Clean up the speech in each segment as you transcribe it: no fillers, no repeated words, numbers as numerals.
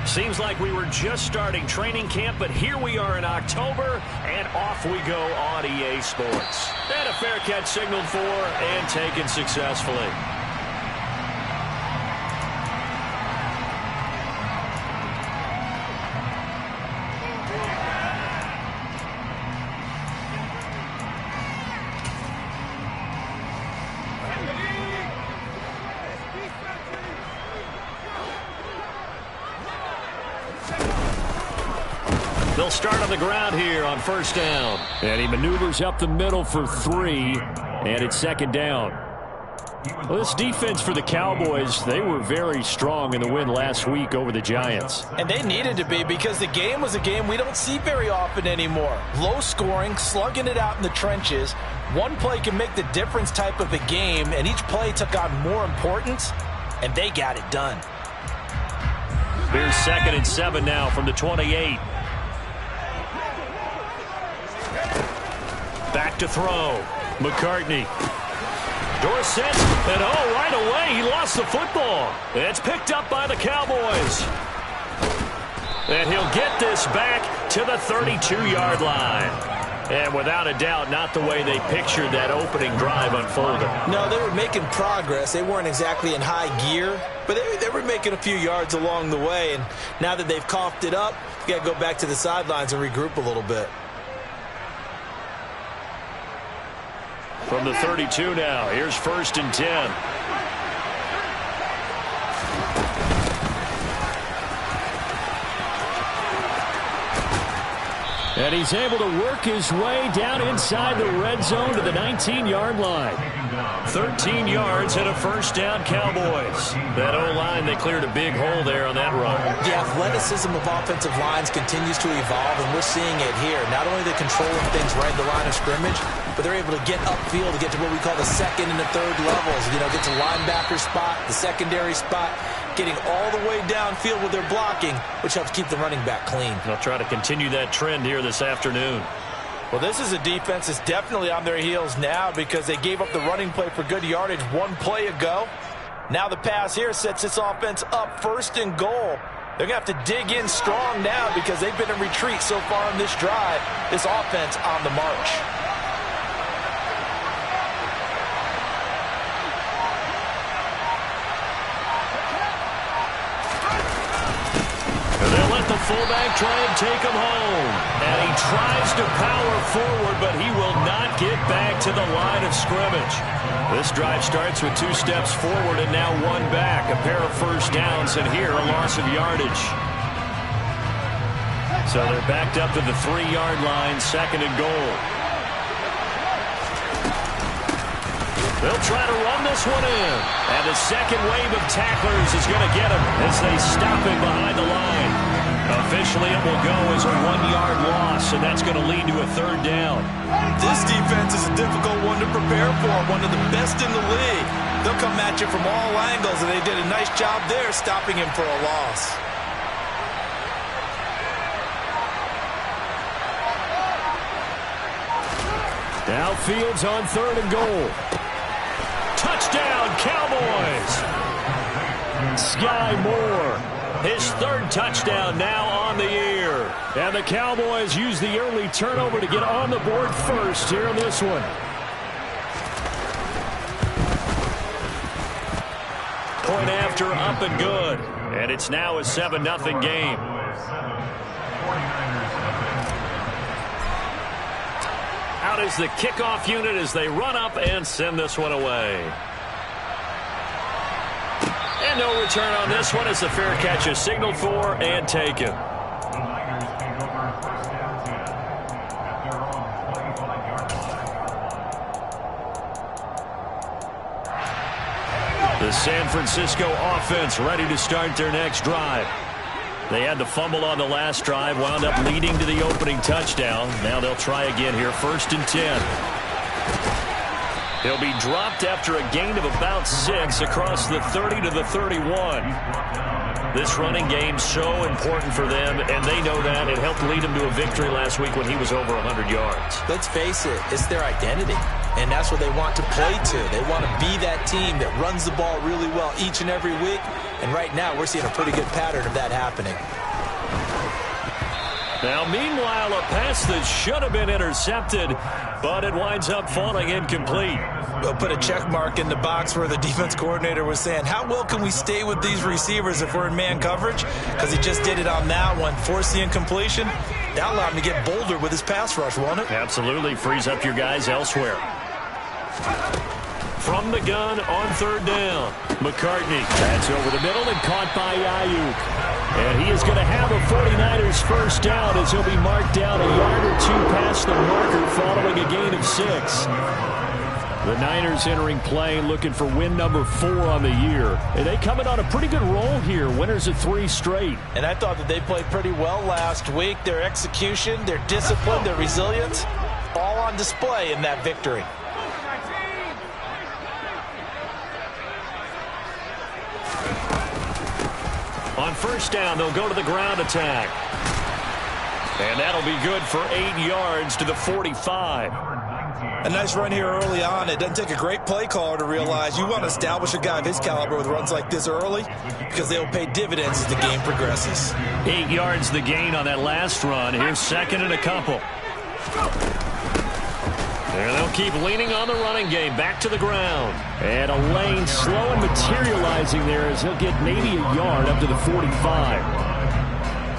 Seems like we were just starting training camp, but here we are in October, and off we go on EA Sports. And a fair catch signaled for and taken successfully. They'll start on the ground here on first down. And he maneuvers up the middle for 3, and it's second down. Well, this defense for the Cowboys, they were very strong in the win last week over the Giants. And they needed to be, because the game was a game we don't see very often anymore. Low scoring, slugging it out in the trenches. One play can make the difference type of a game, and each play took on more importance, and they got it done. Here's 2nd and 7 now from the 28. Back to throw. McCartney. Dorsett, and right away, he lost the football. It's picked up by the Cowboys. And he'll get this back to the 32-yard line. And without a doubt, not the way they pictured that opening drive unfolding. No, they were making progress. They weren't exactly in high gear, but they were making a few yards along the way. And now that they've coughed it up, you got to go back to the sidelines and regroup a little bit. From the 32 now, here's 1st and 10. And he's able to work his way down inside the red zone to the 19-yard line. 13 yards and a first down, Cowboys. That O-line, they cleared a big hole there on that run. The athleticism of offensive lines continues to evolve, and we're seeing it here. Not only are they controlling things right at the line of scrimmage, but they're able to get upfield to get to what we call the 2nd and the 3rd levels. You know, get to linebacker spot, the secondary spot, getting all the way downfield with their blocking, which helps keep the running back clean. They'll try to continue that trend here this afternoon. Well, this is a defense that's definitely on their heels now, because they gave up the running play for good yardage one play ago. Now the pass here sets this offense up 1st and goal. They're going to have to dig in strong now, because they've been in retreat so far on this drive. This offense on the march. They'll let the fullback try and take him home. And he tries to power forward, but he will not get back to the line of scrimmage. This drive starts with 2 steps forward and now 1 back. A pair of first downs, and here a loss of yardage. So they're backed up to the 3-yard line, 2nd and goal. They'll try to run this one in. And the second wave of tacklers is going to get him as they stop him behind the line. Officially, it will go as a 1-yard loss, and that's going to lead to a 3rd down. This defense is a difficult one to prepare for, one of the best in the league. They'll come at you from all angles, and they did a nice job there stopping him for a loss. Now Fields on 3rd and goal. Touchdown, Cowboys! Sky Moore. His 3rd touchdown now on the year. And the Cowboys use the early turnover to get on the board first here in this one. Point after, up and good. And it's now a 7-0 game. Out is the kickoff unit as they run up and send this one away. And no return on this one as the fair catch is signaled for and taken. The San Francisco offense ready to start their next drive. They had the fumble on the last drive, wound up leading to the opening touchdown. Now they'll try again here, 1st and 10. He'll be dropped after a gain of about 6 across the 30 to the 31. This running game so important for them, and they know that. It helped lead them to a victory last week when he was over 100 yards. Let's face it, it's their identity, and that's what they want to play to. They want to be that team that runs the ball really well each and every week, and right now we're seeing a pretty good pattern of that happening. Now, meanwhile, a pass that should have been intercepted, but it winds up falling incomplete. We'll put a check mark in the box where the defense coordinator was saying, how well can we stay with these receivers if we're in man coverage? Because he just did it on that one, forced the incompletion. That allowed him to get bolder with his pass rush, won't it? Absolutely. Frees up your guys elsewhere. From the gun on 3rd down. McCartney. That's over the middle and caught by Ayuk. And he is going to have a 49ers first down as he'll be marked down a yard or 2 past the marker following a gain of 6. The Niners entering play looking for win number 4 on the year. And they coming on a pretty good roll here. Winners of 3 straight. And I thought that they played pretty well last week. Their execution, their discipline, their resilience, all on display in that victory. On 1st down, they'll go to the ground attack. And that'll be good for 8 yards to the 45. A nice run here early on. It doesn't take a great play caller to realize you want to establish a guy of his caliber with runs like this early because they'll pay dividends as the game progresses. 8 yards the gain on that last run. Here's 2nd and a couple. And they'll keep leaning on the running game. Back to the ground. And a lane slow and materializing there as he'll get maybe a yard up to the 45.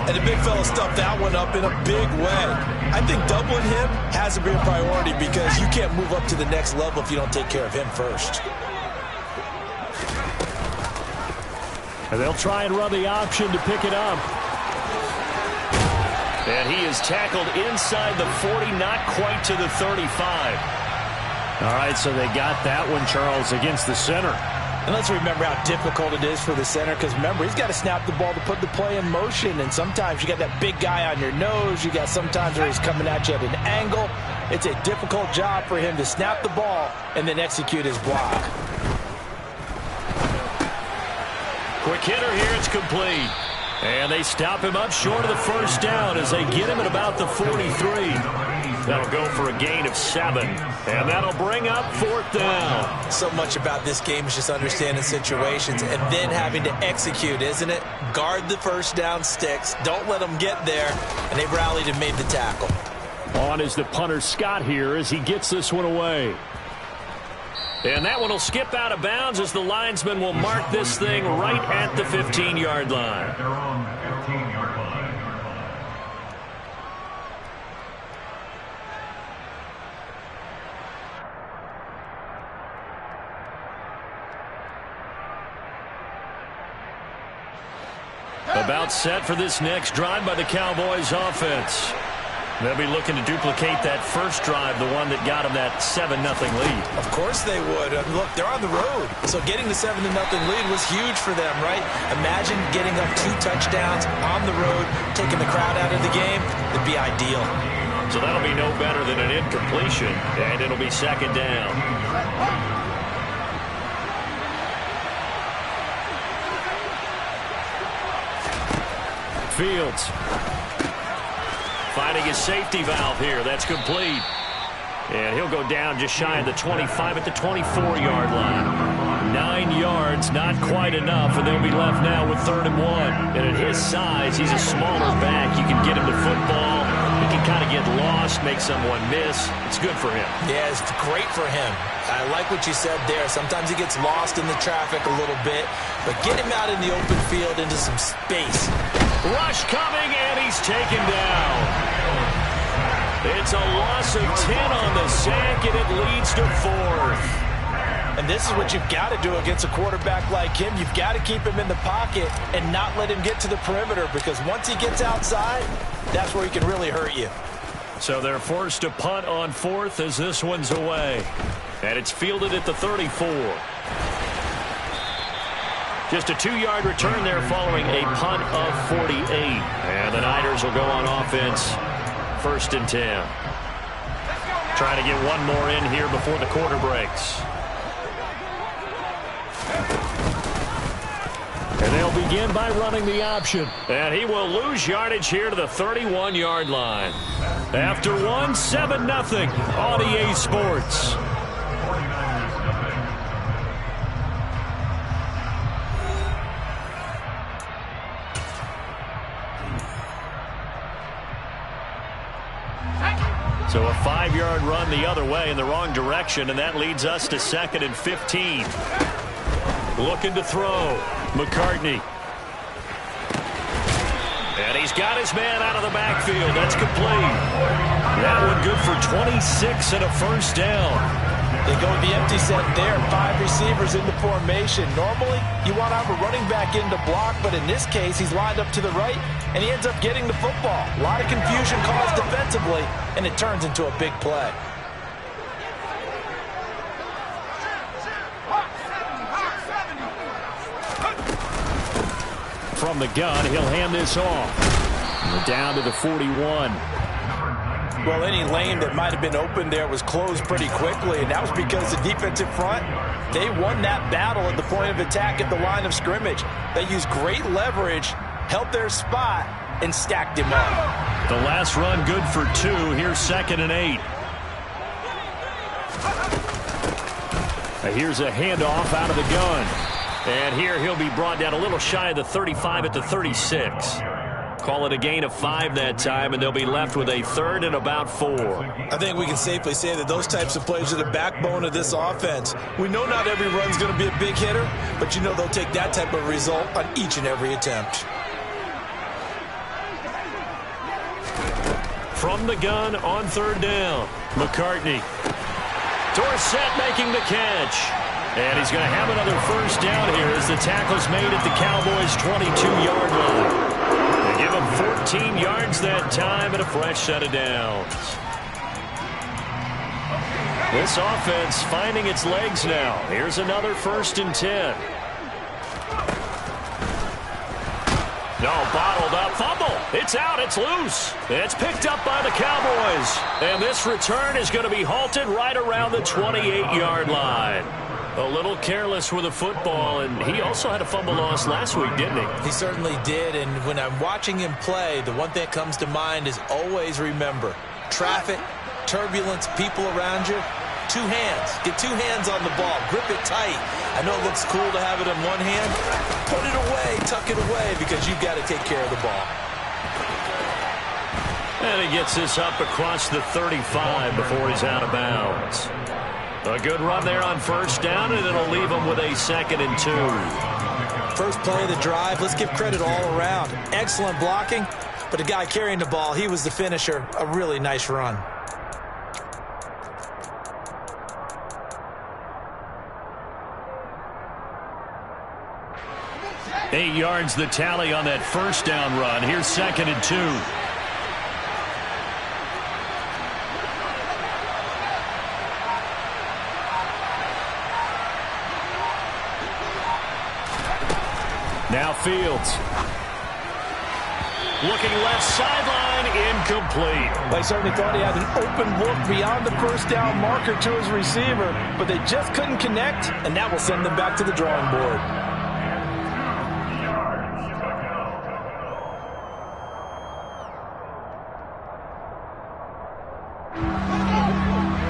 And the big fella stuffed that one up in a big way. I think doubling him has to be a priority because you can't move up to the next level if you don't take care of him first. And they'll try and run the option to pick it up. And he is tackled inside the 40, not quite to the 35. All right, so they got that one, Charles, against the center. And let's remember how difficult it is for the center because, remember, he's got to snap the ball to put the play in motion. And sometimes you got that big guy on your nose. You got sometimes where he's coming at you at an angle. It's a difficult job for him to snap the ball and then execute his block. Quick hitter here. It's complete. And they stop him up short of the 1st down as they get him at about the 43. That'll go for a gain of 7. And that'll bring up 4th down. So much about this game is just understanding situations and then having to execute, isn't it? Guard the 1st down sticks. Don't let them get there. And they rallied and made the tackle. On is the punter Scott here as he gets this one away. And that one will skip out of bounds as the linesman will mark this thing right at the 15-yard line. About set for this next drive by the Cowboys offense. They'll be looking to duplicate that first drive, the one that got them that 7-0 lead. Of course they would. Look, they're on the road. So getting the 7-0 lead was huge for them, right? Imagine getting up 2 touchdowns on the road, taking the crowd out of the game. It'd be ideal. So that'll be no better than an incompletion, and it'll be 2nd down. Fields. Finding his safety valve here. That's complete. And he'll go down just shy of the 25 at the 24-yard line. 9 yards, not quite enough, and they'll be left now with 3rd and 1. And at his size, he's a smaller back. You can get him the football. He can kind of get lost, make someone miss. It's good for him. Yeah, it's great for him. I like what you said there. Sometimes he gets lost in the traffic a little bit, but get him out in the open field into some space. Rush coming, and he's taken down. It's a loss of 10 on the sack, and it leads to 4th. And this is what you've got to do against a quarterback like him. You've got to keep him in the pocket and not let him get to the perimeter because once he gets outside, that's where he can really hurt you. So they're forced to punt on 4th as this one's away. And it's fielded at the 34. Just a 2-yard return there following a punt of 48. And the Niners will go on offense. 1st and 10. Trying to get one more in here before the quarter breaks. And they'll begin by running the option. And he will lose yardage here to the 31-yard line. After one, 7-0 on EA Sports. So a 5-yard run the other way in the wrong direction, and that leads us to 2nd and 15. Looking to throw. McCartney. And he's got his man out of the backfield. That's complete. That one good for 26 and a first down. They go with the empty set there. 5 receivers into formation. Normally, you want to have a running back in to block, but in this case, he's lined up to the right, and he ends up getting the football. A lot of confusion caused defensively, and it turns into a big play. From the gun, he'll hand this off. We're down to the 41. Well, any lane that might have been open there was closed pretty quickly, and that was because the defensive front, they won that battle at the point of attack at the line of scrimmage. They used great leverage, held their spot, and stacked him up. The last run good for 2. Here's 2nd and 8. Here's a handoff out of the gun. And here he'll be brought down a little shy of the 35 at the 36. Call it a gain of 5 that time, and they'll be left with a 3rd and about 4. I think we can safely say that those types of plays are the backbone of this offense. We know not every run's going to be a big hitter, but you know they'll take that type of result on each and every attempt. From the gun on 3rd down, McCartney. Dorsett making the catch. And he's going to have another first down here as the tackle's made at the Cowboys' 22-yard line. They give him 14 yards that time and a fresh set of downs. This offense finding its legs now. Here's another 1st and 10. No, bottled up. Fumble. It's out. It's loose. It's picked up by the Cowboys. And this return is going to be halted right around the 28-yard line. A little careless with the football, and he also had a fumble loss last week, didn't he? He certainly did, and when I'm watching him play, the one thing that comes to mind is always remember, traffic, turbulence, people around you, 2 hands. Get 2 hands on the ball. Grip it tight. I know it looks cool to have it in one hand. Put it away, tuck it away, because you've got to take care of the ball. And he gets this up across the 35 before he's out of bounds. A good run there on 1st down, and it'll leave him with a 2nd and 2. First play of the drive, let's give credit all around. Excellent blocking, but the guy carrying the ball, he was the finisher. A really nice run. Eight yards the tally on that first down run. Here's 2nd and 2. Now Fields. Looking left sideline, incomplete. They certainly thought he had an open look beyond the first down marker to his receiver, but they just couldn't connect, and that will send them back to the drawing board.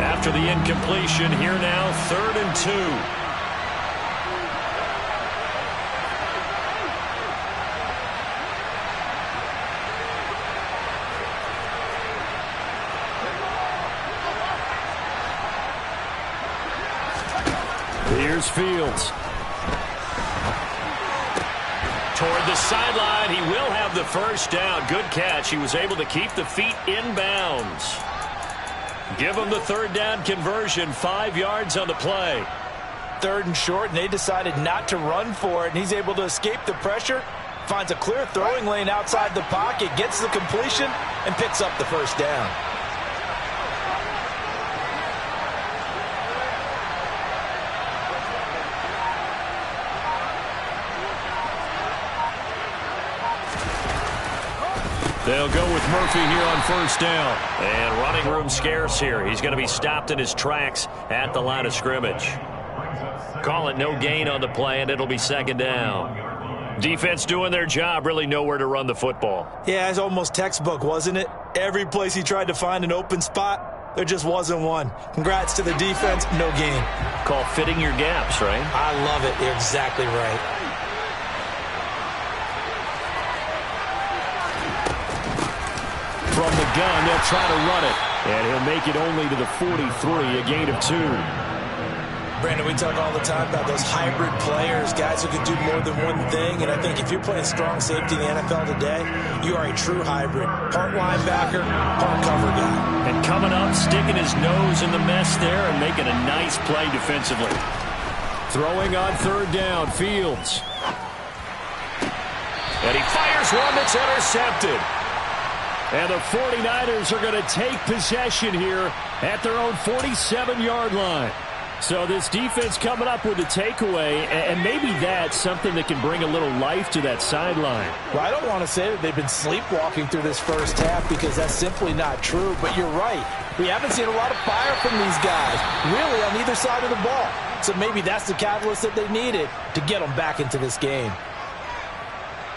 After the incompletion, here now, 3rd and 2. Here's Fields. Toward the sideline, he will have the first down. Good catch. He was able to keep the feet in bounds. Give him the 3rd down conversion, 5 yards on the play. 3rd and short, and they decided not to run for it, and he's able to escape the pressure, finds a clear throwing lane outside the pocket, gets the completion, and picks up the first down. They'll go with Murphy here on first down. And running room scarce here. He's going to be stopped in his tracks at the line of scrimmage. Call it no gain on the play, and it'll be second down. Defense doing their job, really nowhere to run the football. Yeah, it's almost textbook, wasn't it? Every place he tried to find an open spot, there just wasn't one. Congrats to the defense, no gain. Call fitting your gaps, right? I love it. You're exactly right. From the gun, they'll try to run it. And he'll make it only to the 43, a gain of 2. Brandon, we talk all the time about those hybrid players, guys who can do more than one thing. And I think if you're playing strong safety in the NFL today, you are a true hybrid. Part linebacker, part cover guy. And coming up, sticking his nose in the mess there and making a nice play defensively. Throwing on third down, Fields. And he fires one that's intercepted. And the 49ers are going to take possession here at their own 47-yard line. So this defense coming up with a takeaway, and maybe that's something that can bring a little life to that sideline. Well, I don't want to say that they've been sleepwalking through this first half because that's simply not true, but you're right. We haven't seen a lot of fire from these guys, really, on either side of the ball. So maybe that's the catalyst that they needed to get them back into this game.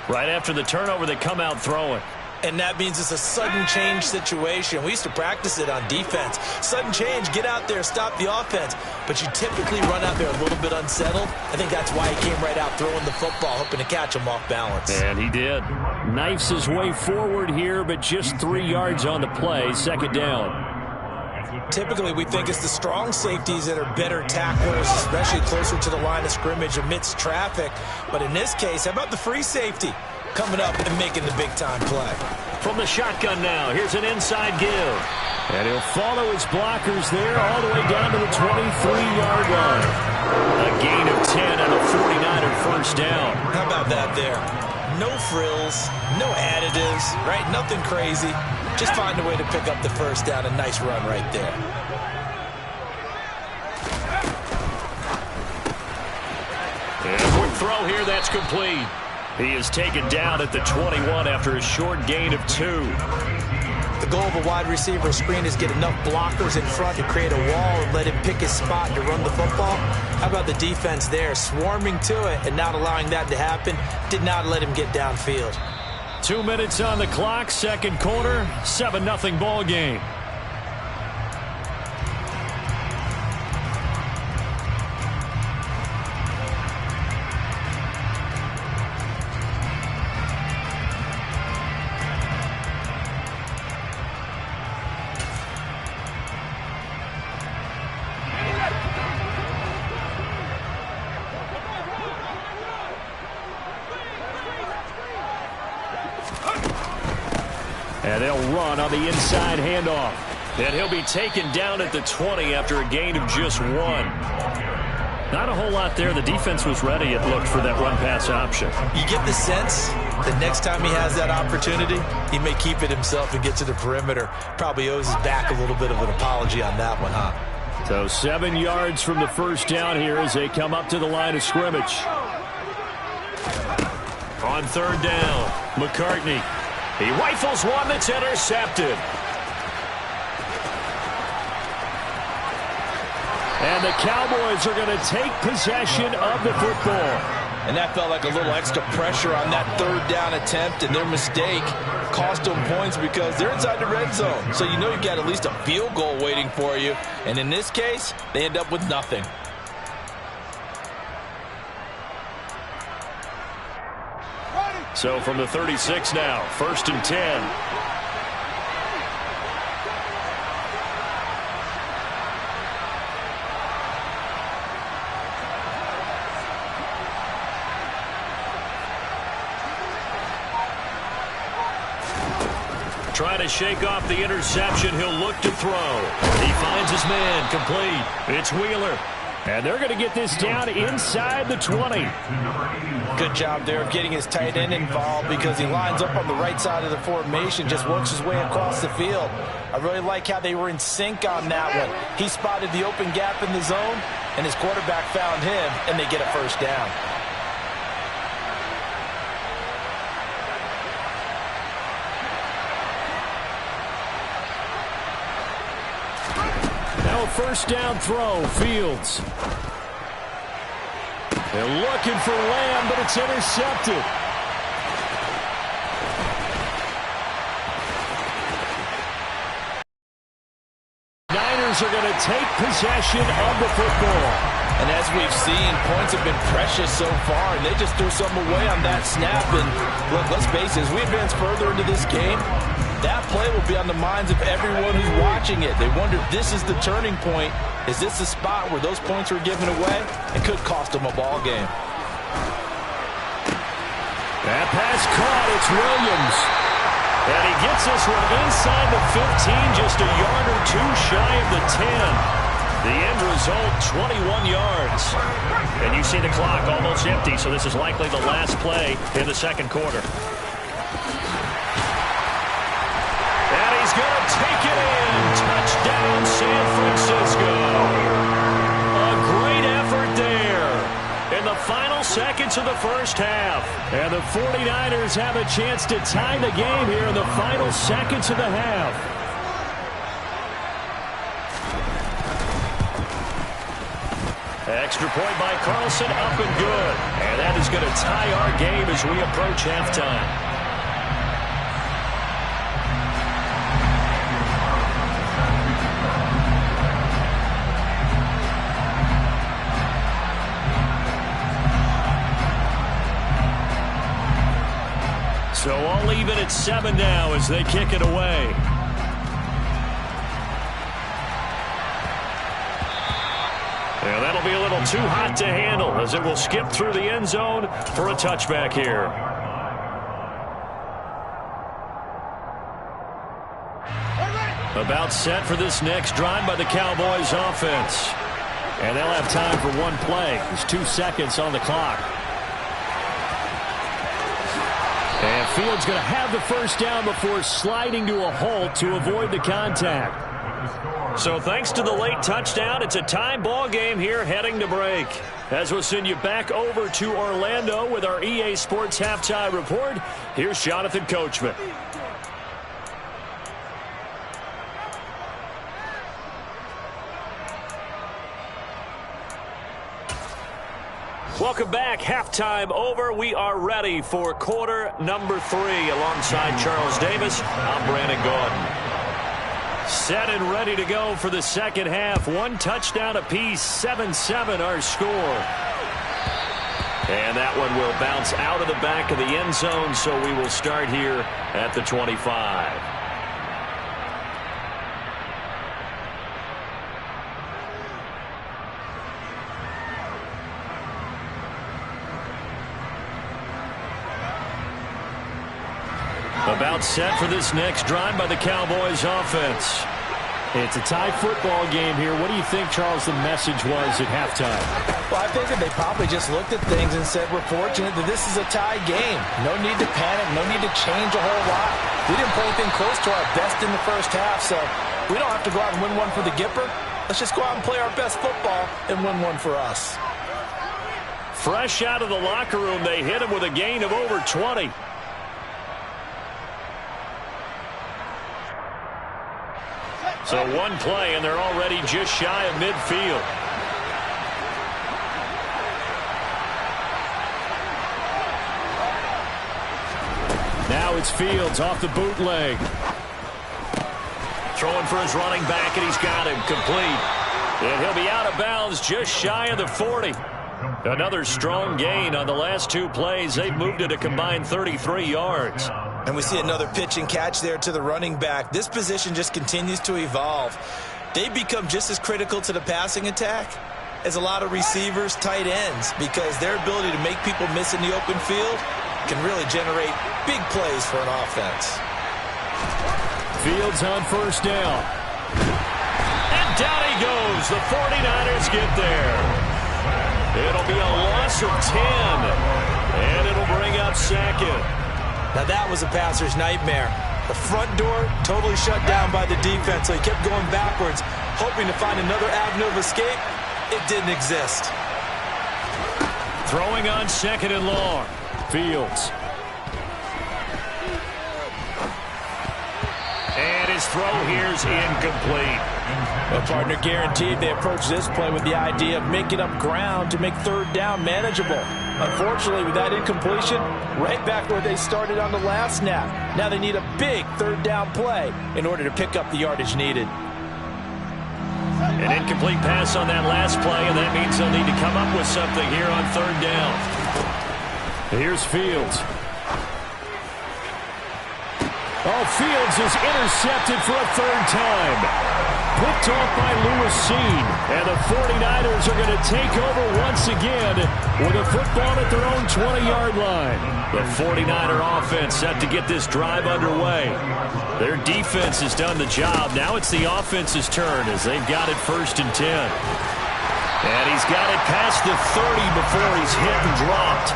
Right after the turnover, they come out throwing. And that means it's a sudden change situation. We used to practice it on defense. Sudden change, get out there, stop the offense. But you typically run out there a little bit unsettled. I think that's why he came right out throwing the football, hoping to catch him off balance. And he did. Knifes his way forward here, but just 3 yards on the play. Second down. Typically, we think it's the strong safeties that are better tacklers, especially closer to the line of scrimmage amidst traffic. But in this case, how about the free safety? Coming up and making the big-time play. From the shotgun now, here's an inside give. And he'll follow his blockers there all the way down to the 23-yard line. A gain of 10 and a 49er first down. How about that there? No frills, no additives, right? Nothing crazy. Just find a way to pick up the first down. A nice run right there. And a quick throw here, that's complete. He is taken down at the 21 after a short gain of 2. The goal of a wide receiver screen is get enough blockers in front to create a wall and let him pick his spot to run the football. How about the defense there, swarming to it and not allowing that to happen? Did not let him get downfield. 2 minutes on the clock, second quarter, 7-0 ball game. And they'll run on the inside handoff. And he'll be taken down at the 20 after a gain of just 1. Not a whole lot there. The defense was ready, it looked, for that run-pass option. You get the sense that next time he has that opportunity, he may keep it himself and get to the perimeter. Probably owes his back a little bit of an apology on that one, huh? So 7 yards from the first down here as they come up to the line of scrimmage. On third down, McCartney. He rifles one that's intercepted. And the Cowboys are going to take possession of the football. And that felt like a little extra pressure on that third down attempt, and their mistake cost them points because they're inside the red zone. So you know you've got at least a field goal waiting for you. And in this case, they end up with nothing. So from the 36 now, 1st and 10. Trying to shake off the interception. He'll look to throw. He finds his man, complete. It's Wheeler. And they're going to get this down inside the 20. Good job there of getting his tight end involved because he lines up on the right side of the formation, just works his way across the field. I really like how they were in sync on that one. He spotted the open gap in the zone, and his quarterback found him, and they get a first down. So first down throw, Fields. They're looking for Lamb, but it's intercepted. Niners are going to take possession of the football. And as we've seen, points have been precious so far, and they just threw something away on that snap. And look, let's face it, as we advance further into this game, that play will be on the minds of everyone who's watching it. They wonder if this is the turning point. Is this the spot where those points were given away? It could cost them a ball game. That pass caught. It's Williams. And he gets this one inside the 15, just a yard or two shy of the 10. The end result, 21 yards. And you see the clock almost empty, so this is likely the last play in the second quarter. And he's going to take it in. Touchdown, San Francisco. A great effort there in the final seconds of the first half. And the 49ers have a chance to tie the game here in the final seconds of the half. Extra point by Carlson, up and good. And that is going to tie our game as we approach halftime. So all even at 7 now as they kick it away. And that'll be a little too hot to handle as it will skip through the end zone for a touchback here. About set for this next drive by the Cowboys offense. And they'll have time for one play. There's 2 seconds on the clock. And Fields going to have the first down before sliding to a halt to avoid the contact. So thanks to the late touchdown, it's a tie ball game here heading to break. As we'll send you back over to Orlando with our EA Sports Halftime Report, here's Jonathan Coachman. Welcome back. Halftime over. We are ready for quarter number 3 alongside Charles Davis. I'm Brandon Gordon. Set and ready to go for the second half. 1 touchdown apiece, 7-7 our score. And that one will bounce out of the back of the end zone, so we will start here at the 25. About set for this next drive by the Cowboys offense. It's a tie football game here. What do you think, Charles, the message was at halftime? Well, I think that they probably just looked at things and said, we're fortunate that this is a tie game. No need to panic. No need to change a whole lot. We didn't play anything close to our best in the first half, so we don't have to go out and win one for the Gipper. Let's just go out and play our best football and win one for us. Fresh out of the locker room, they hit him with a gain of over 20. So one play, and they're already just shy of midfield. Now it's Fields off the bootleg. Throwing for his running back, and he's got him complete. And he'll be out of bounds just shy of the 40. Another strong gain on the last 2 plays. They've moved it a combined 33 yards. And we see another pitch and catch there to the running back. This position just continues to evolve. They become just as critical to the passing attack as a lot of receivers, tight ends, because their ability to make people miss in the open field can really generate big plays for an offense. Fields on first down. And down he goes. The 49ers get there. It'll be a loss of 10. And it'll bring up second. Now that was a passer's nightmare. The front door totally shut down by the defense, so he kept going backwards, hoping to find another avenue of escape. It didn't exist. Throwing on second and long. Fields. And his throw here's incomplete. Well, partner, guaranteed they approach this play with the idea of making up ground to make third down manageable. Unfortunately, with that incompletion, right back where they started on the last snap. Now they need a big third down play in order to pick up the yardage needed. An incomplete pass on that last play, and that means they'll need to come up with something here on third down. Here's Fields. Oh, Fields is intercepted for a third time. Picked off by Lewis Cine. And the 49ers are going to take over once again with a football at their own 20-yard line. The 49er offense set to get this drive underway. Their defense has done the job. Now it's the offense's turn as they've got it 1st and 10. And he's got it past the 30 before he's hit and dropped.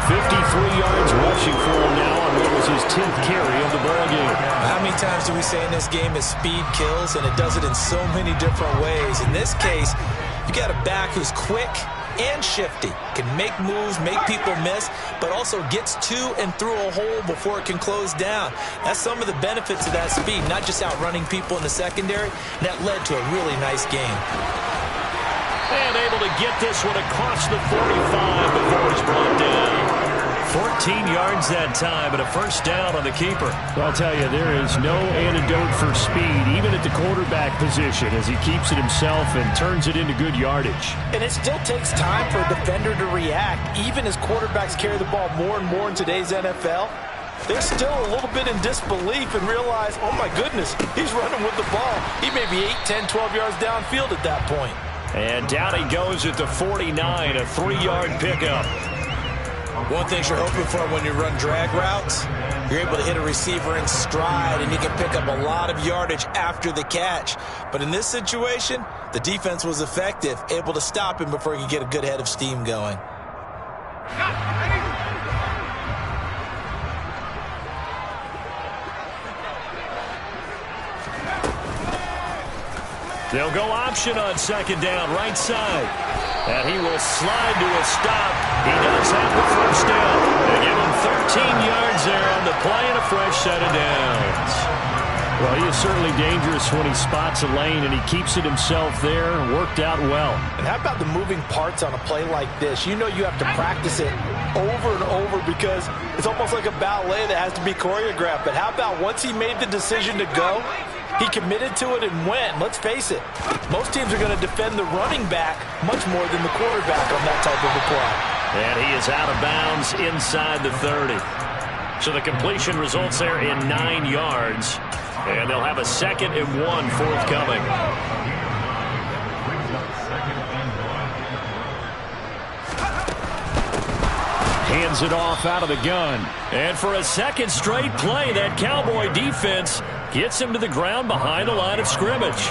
53 yards rushing for him now on what was his 10th carry of the ball game. How many times do we say in this game is speed kills, and it does it in so many different ways. In this case, you got a back who's quick and shifty, can make moves, make people miss, but also gets to and through a hole before it can close down. That's some of the benefits of that speed, not just outrunning people in the secondary. And that led to a really nice game. And able to get this one across the 45 before he's brought down. 14 yards that time, and a first down on the keeper. Well, I'll tell you, there is no antidote for speed, even at the quarterback position, as he keeps it himself and turns it into good yardage. And it still takes time for a defender to react, even as quarterbacks carry the ball more and more in today's NFL. They're still a little bit in disbelief and realize, oh my goodness, he's running with the ball. He may be 8, 10, 12 yards downfield at that point. And down he goes at the 49, a 3-yard pickup. One thing you're hoping for when you run drag routes, you're able to hit a receiver in stride, and you can pick up a lot of yardage after the catch. But in this situation, the defense was effective, able to stop him before he could get a good head of steam going. They'll go option on 2nd down, right side. And he will slide to a stop. He does have the first down. They give him 13 yards there on the play and a fresh set of downs. Well, he is certainly dangerous when he spots a lane, and he keeps it himself there. Worked out well. And how about the moving parts on a play like this? You know you have to practice it over and over because it's almost like a ballet that has to be choreographed. But how about once he made the decision to go, he committed to it and went. Let's face it, most teams are going to defend the running back much more than the quarterback on that type of a play. And he is out of bounds inside the 30. So the completion results there in 9 yards. And they'll have a 2nd and 1 forthcoming. Hands it off out of the gun. And for a second straight play, that Cowboy defense gets him to the ground behind the line of scrimmage.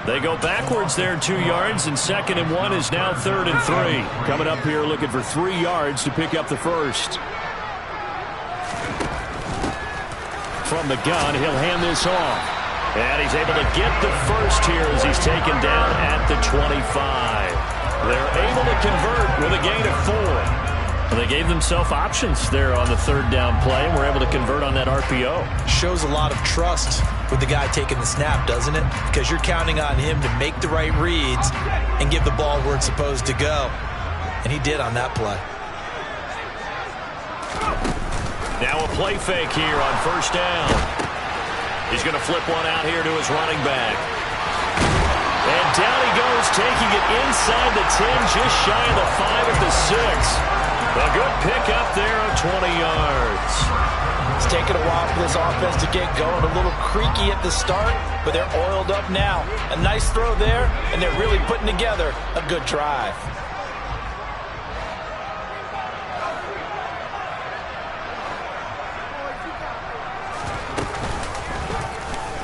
They go backwards there 2 yards, and 2nd and 1 is now 3rd and 3. Coming up here looking for 3 yards to pick up the first. From the gun, he'll hand this off. And he's able to get the first here as he's taken down at the 25. They're able to convert with a gain of 4. They gave themselves options there on the 3rd down play, and were able to convert on that RPO. Shows a lot of trust with the guy taking the snap, doesn't it? Because you're counting on him to make the right reads and give the ball where it's supposed to go. And he did on that play. Now a play fake here on 1st down. He's going to flip one out here to his running back. And down he goes, taking it inside the 10, just shy of the 5 at the 6. A good pickup there of 20 yards. It's taken a while for this offense to get going. A little creaky at the start, but they're oiled up now. A nice throw there, and they're really putting together a good drive.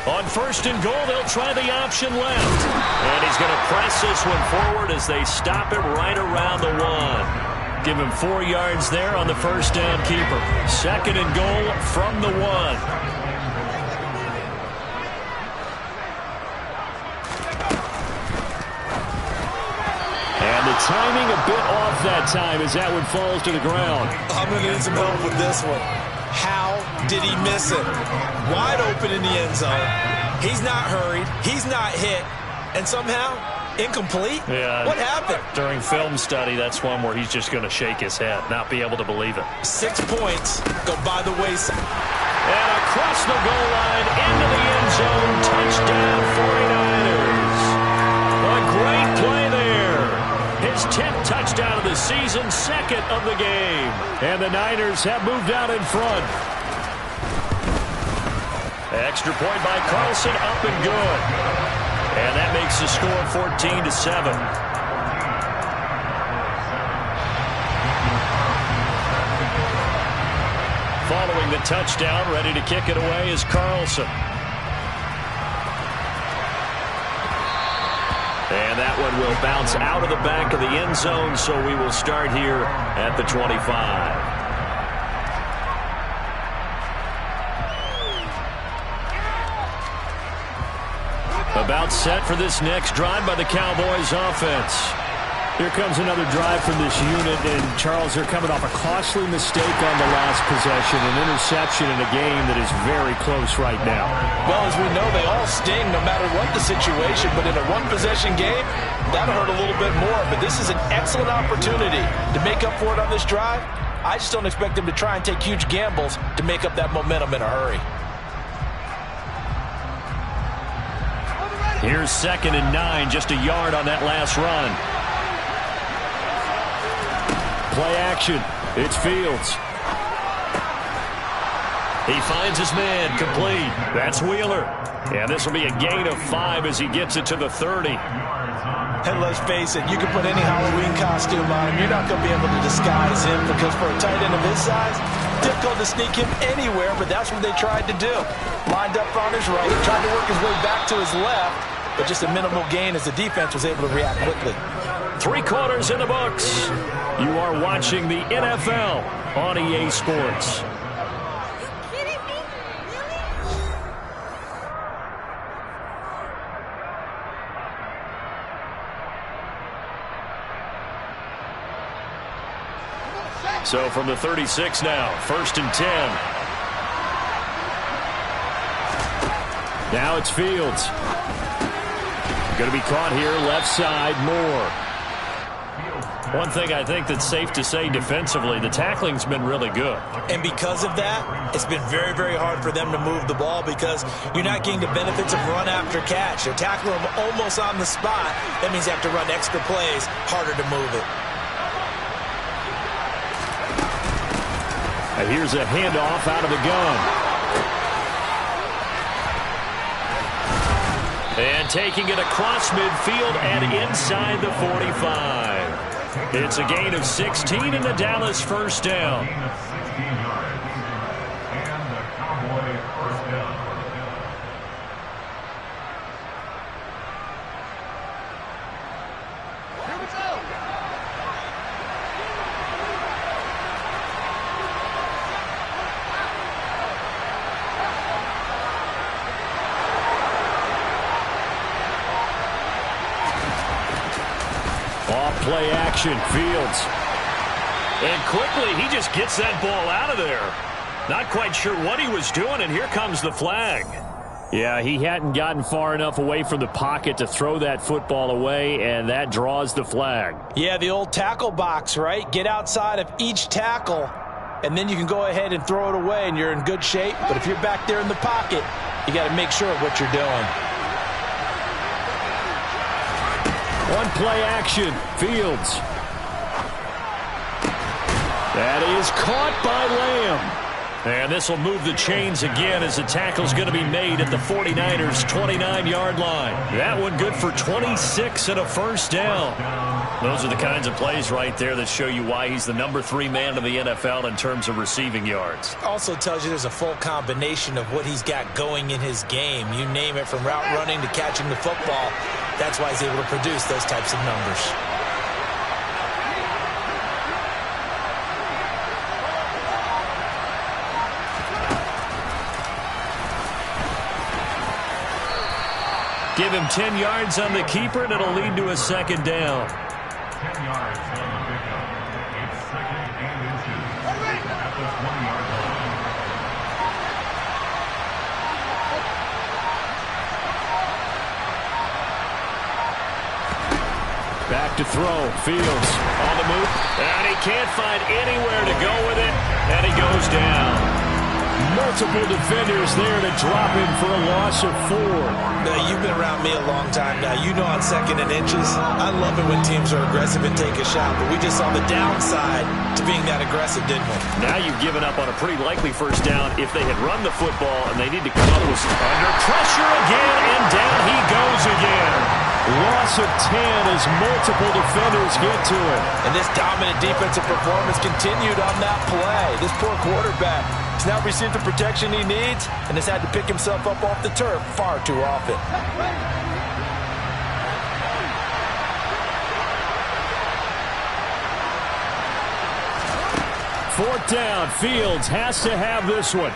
On 1st and goal, they'll try the option left. And he's going to press this one forward as they stop it right around the 1. Give him 4 yards there on the 1st down keeper. 2nd and goal from the 1. And the timing a bit off that time as that one falls to the ground. I'm going to need some help with this one. How did he miss it? Wide open in the end zone. He's not hurried. He's not hit. And somehow, incomplete? Yeah. What happened? During film study, that's one where he's just going to shake his head, not be able to believe it. 6 points go by the wayside. And across the goal line, into the end zone, touchdown 49ers. A great play there. His 10th touchdown of the season, second of the game. And the Niners have moved out in front. Extra point by Carlson, up and good. And that makes the score 14-7. Following the touchdown, ready to kick it away is Carlson. And that one will bounce out of the back of the end zone, so we will start here at the 25. About set for this next drive by the Cowboys offense. Here comes another drive from this unit, and Charles, they're coming off a costly mistake on the last possession, an interception in a game that is very close right now. Well, as we know, they all sting no matter what the situation, but in a one-possession game, that'll hurt a little bit more. But this is an excellent opportunity to make up for it on this drive. I just don't expect them to try and take huge gambles to make up that momentum in a hurry. Here's 2nd and 9, just a yard on that last run. Play action. It's Fields. He finds his man, complete. That's Wheeler. And this will be a gain of 5 as he gets it to the 30. And let's face it, you can put any Halloween costume on him. You're not going to be able to disguise him because for a tight end of his size, difficult to sneak him anywhere, but that's what they tried to do. Lined up on his right, tried to work his way back to his left, but just a minimal gain as the defense was able to react quickly. 3 quarters in the books. You are watching the NFL on EA Sports. So from the 36 now, 1st and 10. Now it's Fields. Going to be caught here, left side, Moore. One thing I think that's safe to say defensively, the tackling's been really good. And because of that, it's been very, very hard for them to move the ball because you're not getting the benefits of run after catch. They're tackling them almost on the spot. That means they have to run extra plays, harder to move it. And here's a handoff out of the gun. And taking it across midfield and inside the 45. It's a gain of 16 in the Dallas first down. Play action, Fields. And quickly, he just gets that ball out of there. Not quite sure what he was doing, and here comes the flag. Yeah, he hadn't gotten far enough away from the pocket to throw that football away, and that draws the flag. Yeah, the old tackle box, right? Get outside of each tackle, and then you can go ahead and throw it away, and you're in good shape. But if you're back there in the pocket, you got to make sure of what you're doing. One play action, Fields. That is caught by Lamb. And this will move the chains again as the tackle's going to be made at the 49ers' 29-yard line. That one good for 26 and a first down. Those are the kinds of plays right there that show you why he's the number 3 man in the NFL in terms of receiving yards. Also tells you there's a full combination of what he's got going in his game. You name it, from route running to catching the football. That's why he's able to produce those types of numbers. Give him 10 yards on the keeper, and it'll lead to a second down. 10 yards on the pickup. It's second and inches at the 20-yard line. Back to throw. Fields on the move. And he can't find anywhere to go with it. And he goes down. Multiple defenders there to drop him for a loss of 4. Now, you've been around me a long time now. You know on 2nd and inches, I love it when teams are aggressive and take a shot. But we just saw the downside to being that aggressive, didn't we? Now you've given up on a pretty likely first down if they had run the football and they need to come up with under pressure again, and down he goes again. Loss of 10 as multiple defenders get to him. And this dominant defensive performance continued on that play. This poor quarterback has now received the protection he needs and has had to pick himself up off the turf far too often. Fourth down. Fields has to have this one.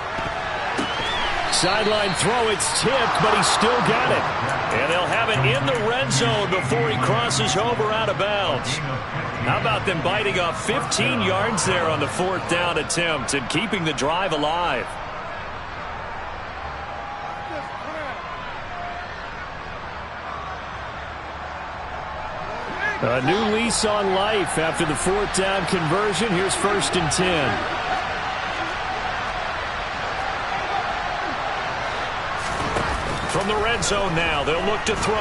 Sideline throw. It's tipped, but he still got it. And they'll have it in the red zone before he crosses over out of bounds. How about them biting off 15 yards there on the 4th down attempt and keeping the drive alive? A new lease on life after the 4th down conversion. Here's 1st and 10. From the red zone now, they'll look to throw.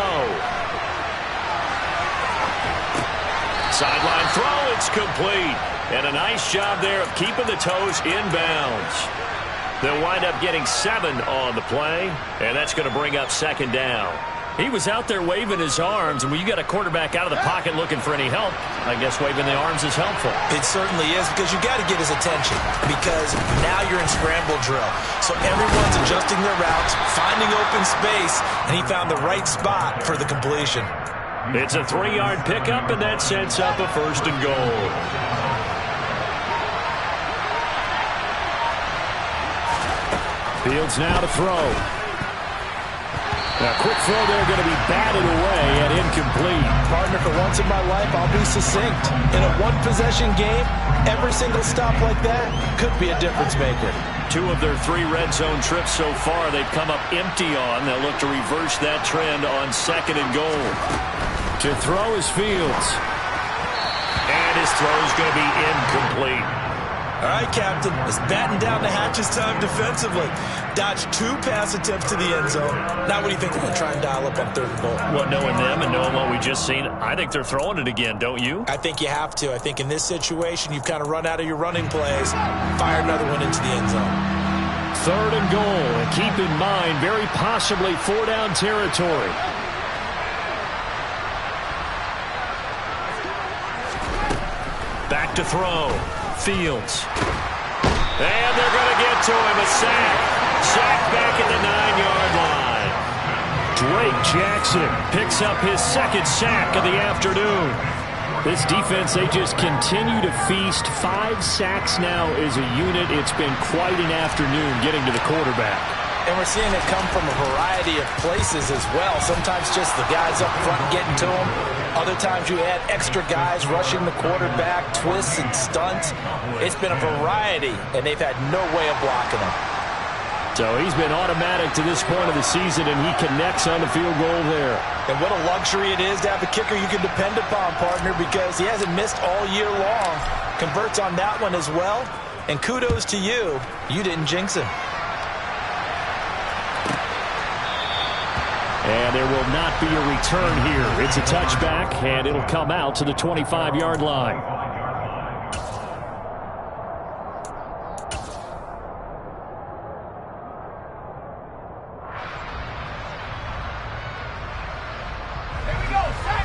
Sideline throw, it's complete. And a nice job there of keeping the toes inbounds. They'll wind up getting 7 on the play, and that's going to bring up 2nd down. He was out there waving his arms, and when you got a quarterback out of the pocket looking for any help, I guess waving the arms is helpful. It certainly is, because you got to get his attention, because now you're in scramble drill. So everyone's adjusting their routes, finding open space, and he found the right spot for the completion. It's a 3-yard pickup, and that sets up a 1st and goal. Fields now to throw. A quick throw there going to be batted away and incomplete. Partner, for once in my life, I'll be succinct. In a one-possession game, every single stop like that could be a difference maker. 2 of their 3 red zone trips so far they've come up empty on. They'll look to reverse that trend on 2nd and goal. To throw is Fields. And his throw is going to be incomplete. All right, Captain, it's batten down the hatches time defensively. Dodged 2 pass attempts to the end zone. Now what do you think they're going to try and dial up on 3rd and goal? Well, knowing them and knowing what we just seen, I think they're throwing it again, don't you? I think you have to. I think in this situation, you've kind of run out of your running plays. Fire another one into the end zone. 3rd and goal, and keep in mind, very possibly 4-down territory. Back to throw. Fields. And they're going to get to him. A sack. Sack back at the 9-yard line. Drake Jackson picks up his 2nd sack of the afternoon. This defense, they just continue to feast. 5 sacks now as a unit. It's been quite an afternoon getting to the quarterback. And we're seeing it come from a variety of places as well. Sometimes just the guys up front getting to him. Other times you add extra guys rushing the quarterback, twists and stunts. It's been a variety, and they've had no way of blocking him. So he's been automatic to this point of the season, and he connects on the field goal there. And what a luxury it is to have a kicker you can depend upon, partner, because he hasn't missed all year long. Converts on that one as well. And kudos to you. You didn't jinx him. And there will not be a return here. It's a touchback, and it'll come out to the 25-yard line.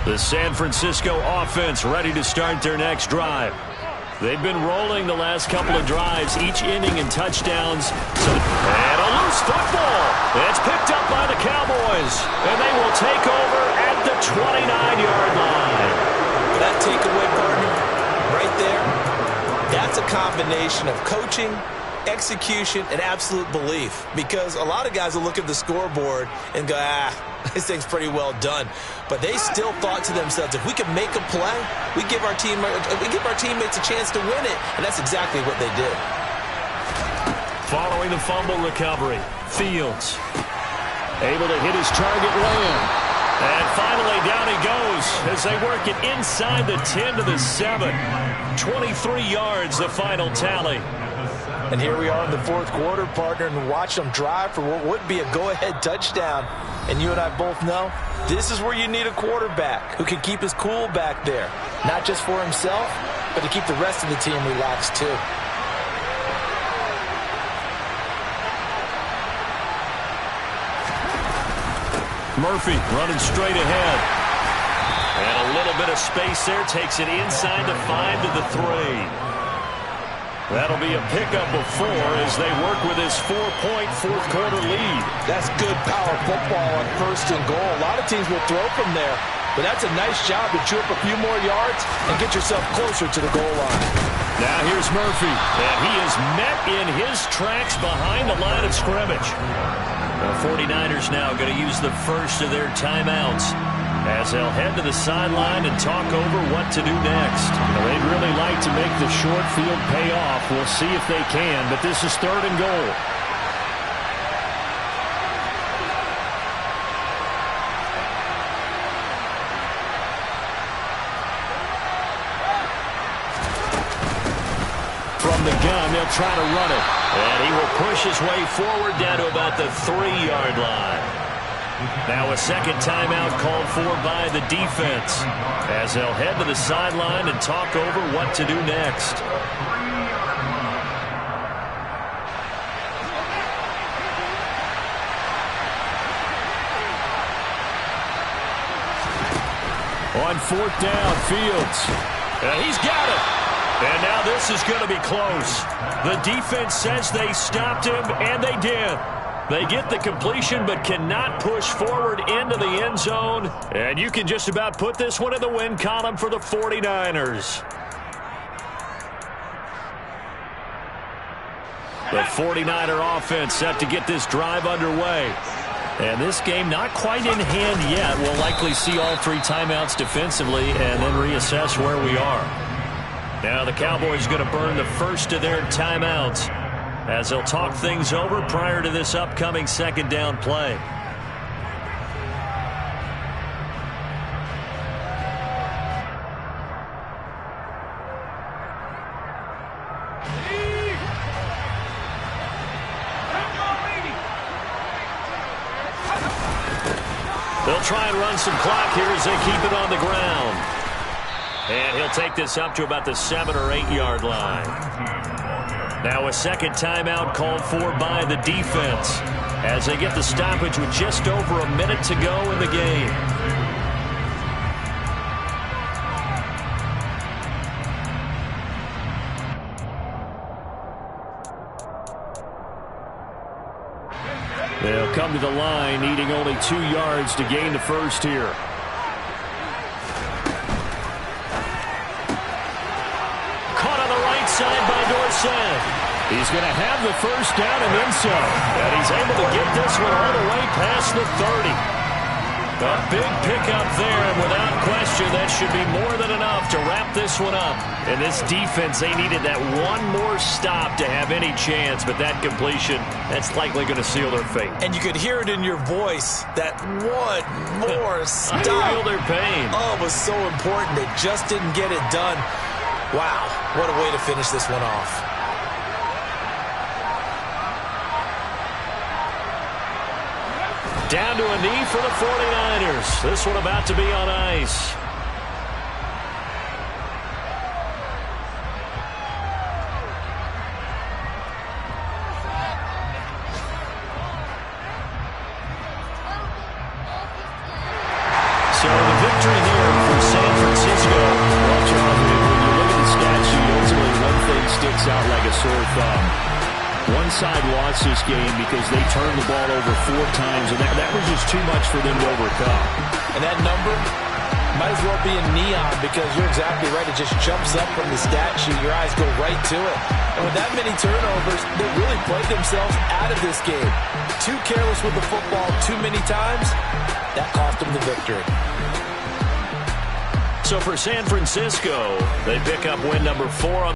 The San Francisco offense ready to start their next drive. They've been rolling the last couple of drives, each inning in touchdowns. And a loose football. It's picked up by the Cowboys. And they will take over at the 29-yard line. That takeaway, partner, right there, that's a combination of coaching, execution, and absolute belief. Because a lot of guys will look at the scoreboard and go, this thing's pretty well done. But they still thought to themselves, if we can make a play, we give our teammates a chance to win it. And that's exactly what they did. Following the fumble recovery, Fields able to hit his target land. And finally, down he goes as they work it inside the 10 to the 7. 23 yards, the final tally. And here we are in the fourth quarter, partner, and watch them drive for what would be a go-ahead touchdown. And you and I both know this is where you need a quarterback who can keep his cool back there. Not just for himself, but to keep the rest of the team relaxed too. Murphy running straight ahead. And a little bit of space there. Takes it inside the 5 to the 3. That'll be a pickup of 4 as they work with his 4-point fourth quarter lead. That's good power football on first and goal. A lot of teams will throw from there, but that's a nice job to chew up a few more yards and get yourself closer to the goal line. Now here's Murphy, and he is met in his tracks behind the line of scrimmage. The 49ers now going to use the first of their timeouts as they'll head to the sideline and talk over what to do next. They'd really like to make the short field pay off. We'll see if they can, but this is 3rd and goal. From the gun, they'll try to run it. And he will push his way forward down to about the 3-yard line. Now a second timeout called for by the defense as they'll head to the sideline and talk over what to do next. On 4th down, Fields. And he's got it. And now this is going to be close. The defense says they stopped him, and they did. They get the completion but cannot push forward into the end zone. And you can just about put this one in the win column for the 49ers. The 49er offense set to get this drive underway. And this game not quite in hand yet. We'll likely see all 3 timeouts defensively and then reassess where we are. Now the Cowboys are going to burn the first of their timeouts as they'll talk things over prior to this upcoming second down play. They'll try and run some clock here as they keep it on the ground. And he'll take this up to about the 7 or 8 yard line. Now a second timeout called for by the defense as they get the stoppage with just over a minute to go in the game. They'll come to the line needing only 2 yards to gain the first here. Caught on the right side by Dorsett. He's going to have the first down and then some. And he's able to get this one all the way past the 30. A big pickup there, and without question, that should be more than enough to wrap this one up. And this defense, they needed that one more stop to have any chance, but that completion, that's likely going to seal their fate. And you could hear it in your voice, that one more stop. I feel their pain. Oh, it was so important. They just didn't get it done. Wow, what a way to finish this one off. Down to a knee for the 49ers. This one about to be on ice. So the victory here for San Francisco. Well, Charles, when you look at the stat sheet, ultimately one thing sticks out like a sore thumb. One side lost this game because they turned the ball over 4 times, and that was just too much for them to overcome. And that number might as well be in neon because you're exactly right. It just jumps up from the stat sheet. Your eyes go right to it. And with that many turnovers, they really played themselves out of this game. Too careless with the football too many times. That cost them the victory. So for San Francisco, they pick up win number 4 on